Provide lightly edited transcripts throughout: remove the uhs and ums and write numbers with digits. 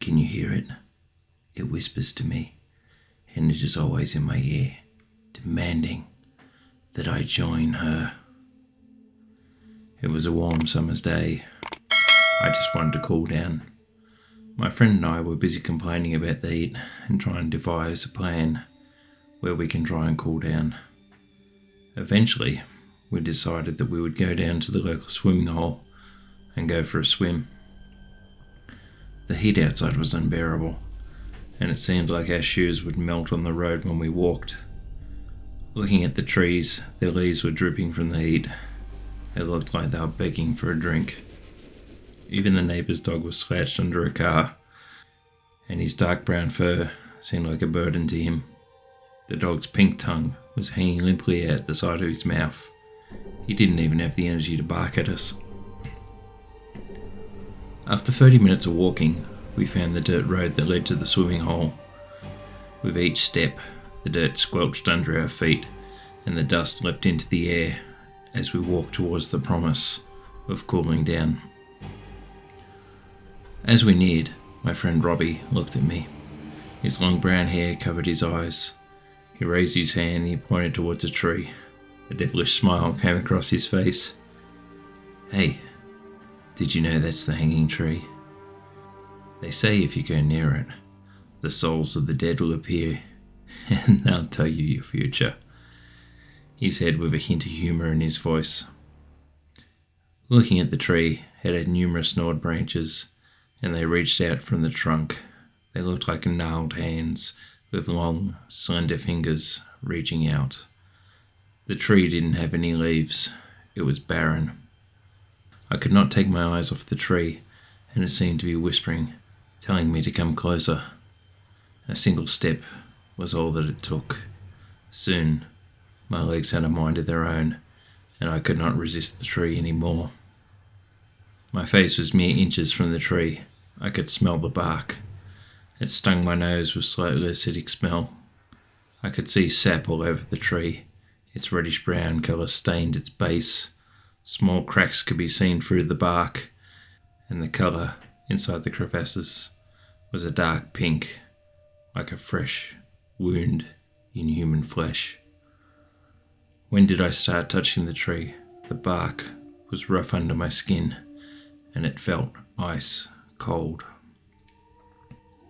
Can you hear it? It whispers to me, and it is always in my ear, demanding that I join her. It was a warm summer's day. I just wanted to cool down. My friend and I were busy complaining about the heat and trying to devise a plan where we can try and cool down. Eventually, we decided that we would go down to the local swimming hole and go for a swim. The heat outside was unbearable, and it seemed like our shoes would melt on the road when we walked. Looking at the trees, their leaves were dripping from the heat. It looked like they were begging for a drink. Even the neighbour's dog was slouched under a car, and his dark brown fur seemed like a burden to him. The dog's pink tongue was hanging limply out the side of his mouth. He didn't even have the energy to bark at us. After 30 minutes of walking, we found the dirt road that led to the swimming hole. With each step, the dirt squelched under our feet, and the dust leapt into the air as we walked towards the promise of cooling down. As we neared, my friend Robbie looked at me. His long brown hair covered his eyes. He raised his hand and he pointed towards a tree. A devilish smile came across his face. "Hey, did you know that's the hanging tree? They say if you go near it, the souls of the dead will appear, and they'll tell you your future," he said with a hint of humour in his voice. Looking at the tree, it had numerous gnawed branches, and they reached out from the trunk. They looked like gnarled hands, with long, slender fingers reaching out. The tree didn't have any leaves. It was barren. I could not take my eyes off the tree, and it seemed to be whispering, telling me to come closer. A single step was all that it took. Soon, my legs had a mind of their own, and I could not resist the tree anymore. My face was mere inches from the tree. I could smell the bark. It stung my nose with slightly acidic smell. I could see sap all over the tree. Its reddish-brown colour stained its base. Small cracks could be seen through the bark, and the colour inside the crevasses was a dark pink, like a fresh wound in human flesh. When did I start touching the tree? The bark was rough under my skin, and it felt ice cold.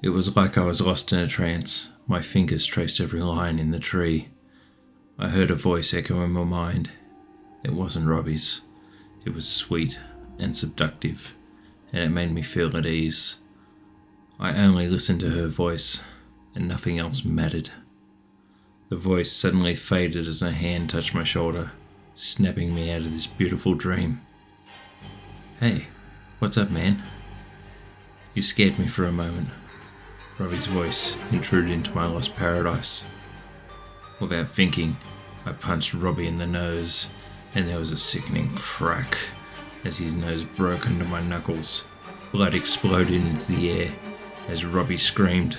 It was like I was lost in a trance. My fingers traced every line in the tree. I heard a voice echo in my mind. It wasn't Robbie's. It was sweet and seductive, and it made me feel at ease. I only listened to her voice, and nothing else mattered. The voice suddenly faded as a hand touched my shoulder, snapping me out of this beautiful dream. "Hey, what's up, man?" You scared me for a moment. Robbie's voice intruded into my lost paradise. Without thinking, I punched Robbie in the nose, and there was a sickening crack as his nose broke under my knuckles. Blood exploded into the air as Robbie screamed.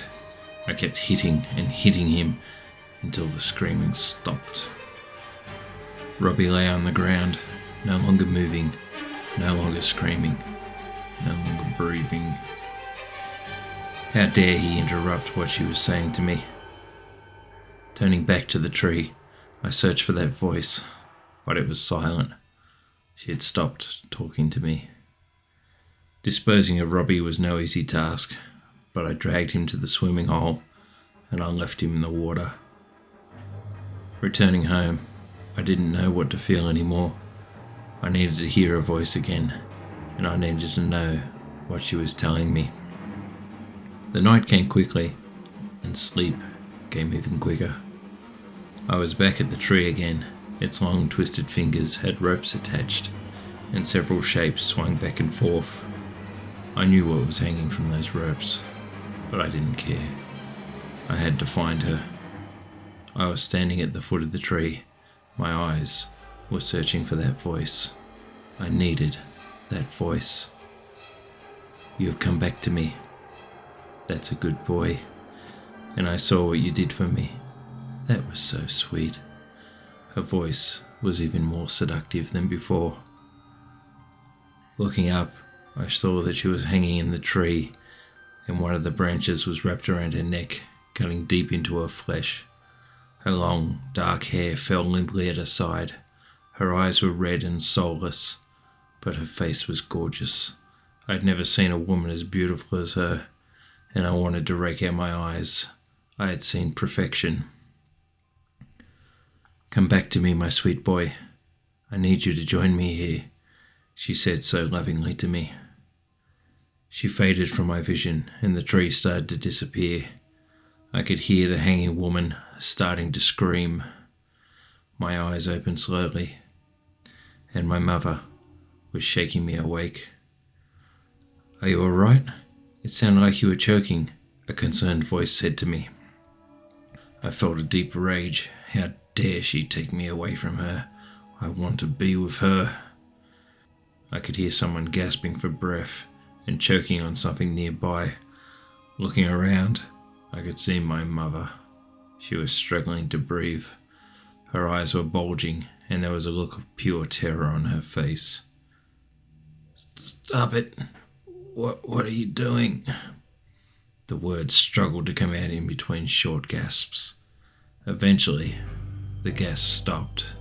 I kept hitting and hitting him until the screaming stopped. Robbie lay on the ground, no longer moving, no longer screaming, no longer breathing. How dare he interrupt what she was saying to me? Turning back to the tree, I searched for that voice, but it was silent. She had stopped talking to me. Disposing of Robbie was no easy task, but I dragged him to the swimming hole and I left him in the water. Returning home, I didn't know what to feel anymore. I needed to hear her voice again, and I needed to know what she was telling me. The night came quickly, and sleep came even quicker. I was back at the tree again. Its long twisted fingers had ropes attached, and several shapes swung back and forth. I knew what was hanging from those ropes, but I didn't care. I had to find her. I was standing at the foot of the tree. My eyes were searching for that voice. I needed that voice. "You have come back to me. That's a good boy. And I saw what you did for me. That was so sweet." Her voice was even more seductive than before. Looking up, I saw that she was hanging in the tree, and one of the branches was wrapped around her neck, cutting deep into her flesh. Her long, dark hair fell limply at her side. Her eyes were red and soulless, but her face was gorgeous. I had never seen a woman as beautiful as her, and I wanted to rake out my eyes. I had seen perfection. "Come back to me, my sweet boy. I need you to join me here," she said so lovingly to me. She faded from my vision, and the tree started to disappear. I could hear the hanging woman starting to scream. My eyes opened slowly, and my mother was shaking me awake. "Are you all right? It sounded like you were choking," a concerned voice said to me. I felt a deep rage. How dare she take me away from her? I want to be with her. I could hear someone gasping for breath and choking on something nearby. Looking around, I could see my mother. She was struggling to breathe. Her eyes were bulging, and there was a look of pure terror on her face. "Stop it! What are you doing?" The words struggled to come out in between short gasps. Eventually, the gasp stopped,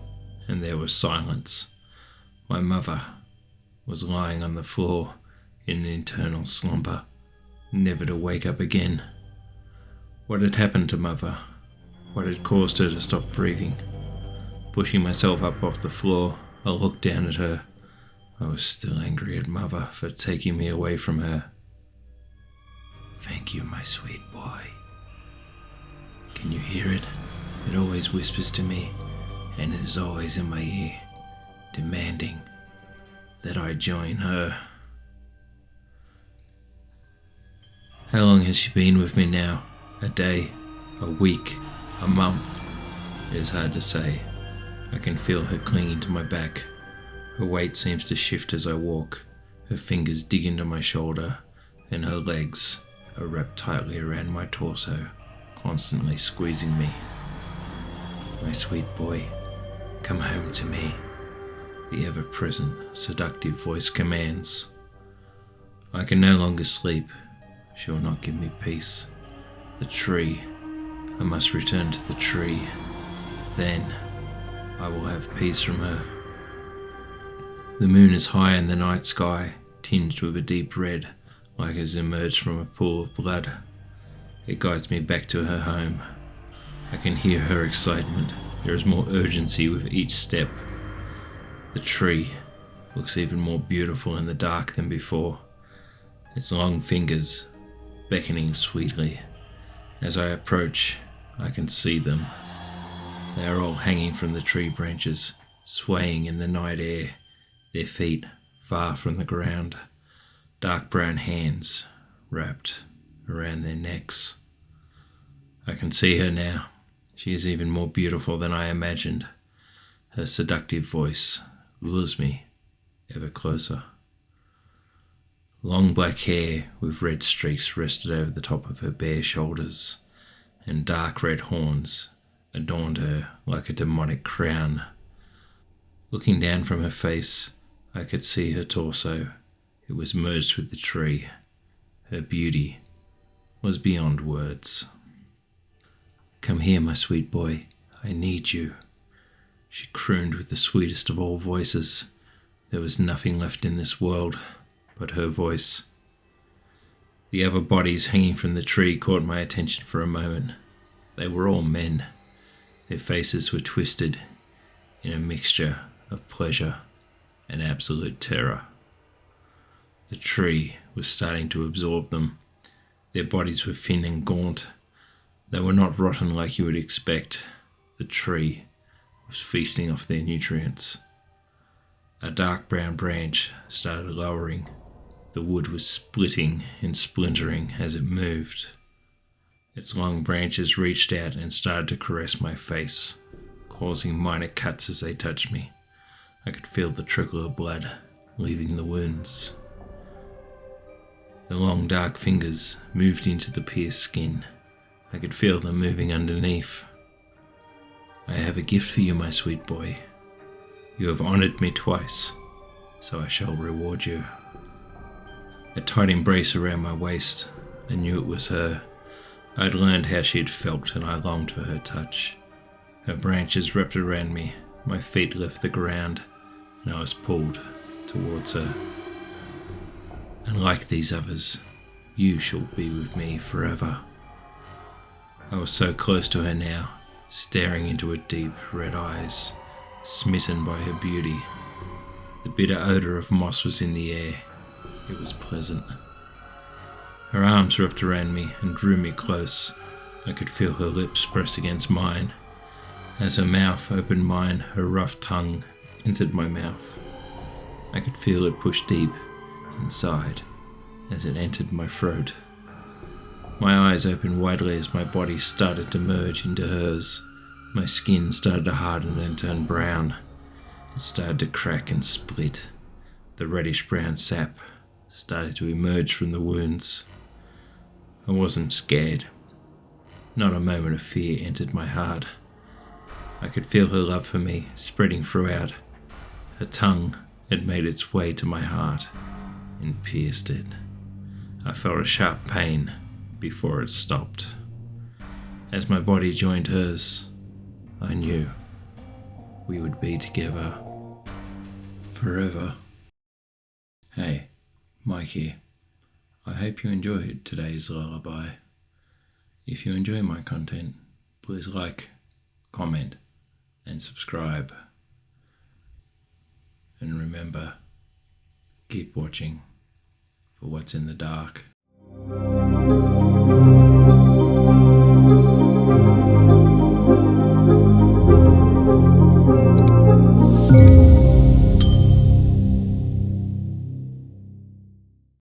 and there was silence. My mother was lying on the floor in an internal slumber, never to wake up again. What had happened to Mother? What had caused her to stop breathing? Pushing myself up off the floor, I looked down at her. I was still angry at Mother for taking me away from her. "Thank you, my sweet boy. Can you hear it? It always whispers to me, and it is always in my ear, demanding that I join her." How long has she been with me now? A day? A week? A month? It is hard to say. I can feel her clinging to my back. Her weight seems to shift as I walk. Her fingers dig into my shoulder, and her legs are wrapped tightly around my torso, constantly squeezing me. "My sweet boy, come home to me," the ever-present, seductive voice commands. I can no longer sleep. She will not give me peace. The tree. I must return to the tree. Then I will have peace from her. The moon is high in the night sky, tinged with a deep red, like it has emerged from a pool of blood. It guides me back to her home. I can hear her excitement. There is more urgency with each step. The tree looks even more beautiful in the dark than before, its long fingers beckoning sweetly. As I approach, I can see them. They are all hanging from the tree branches, swaying in the night air, their feet far from the ground, dark brown hands wrapped around their necks. I can see her now. She is even more beautiful than I imagined. Her seductive voice lures me ever closer. Long black hair with red streaks rested over the top of her bare shoulders, and dark red horns adorned her like a demonic crown. Looking down from her face, I could see her torso. It was merged with the tree. Her beauty was beyond words. "Come here, my sweet boy. I need you," she crooned with the sweetest of all voices. There was nothing left in this world but her voice. The other bodies hanging from the tree caught my attention for a moment. They were all men. Their faces were twisted in a mixture of pleasure and absolute terror. The tree was starting to absorb them. Their bodies were thin and gaunt. They were not rotten like you would expect. The tree was feasting off their nutrients. A dark brown branch started lowering. The wood was splitting and splintering as it moved. Its long branches reached out and started to caress my face, causing minor cuts as they touched me. I could feel the trickle of blood leaving the wounds. The long dark fingers moved into the pierced skin. I could feel them moving underneath. "I have a gift for you, my sweet boy. You have honored me twice, so I shall reward you." A tight embrace around my waist, I knew it was her. I'd learned how she had felt, and I longed for her touch. Her branches wrapped around me, my feet left the ground, and I was pulled towards her. And like these others, you shall be with me forever. I was so close to her now, staring into her deep red eyes, smitten by her beauty. The bitter odour of moss was in the air. It was pleasant. Her arms wrapped around me and drew me close. I could feel her lips press against mine. As her mouth opened mine, her rough tongue entered my mouth. I could feel it push deep inside as it entered my throat. My eyes opened widely as my body started to merge into hers. My skin started to harden and turn brown. It started to crack and split. The reddish-brown sap started to emerge from the wounds. I wasn't scared. Not a moment of fear entered my heart. I could feel her love for me spreading throughout. Her tongue had made its way to my heart and pierced it. I felt a sharp pain before it stopped. As my body joined hers, I knew we would be together forever. Hey, Mike here. I hope you enjoyed today's lullaby. If you enjoy my content, please like, comment, and subscribe. And remember, keep watching for what's in the dark.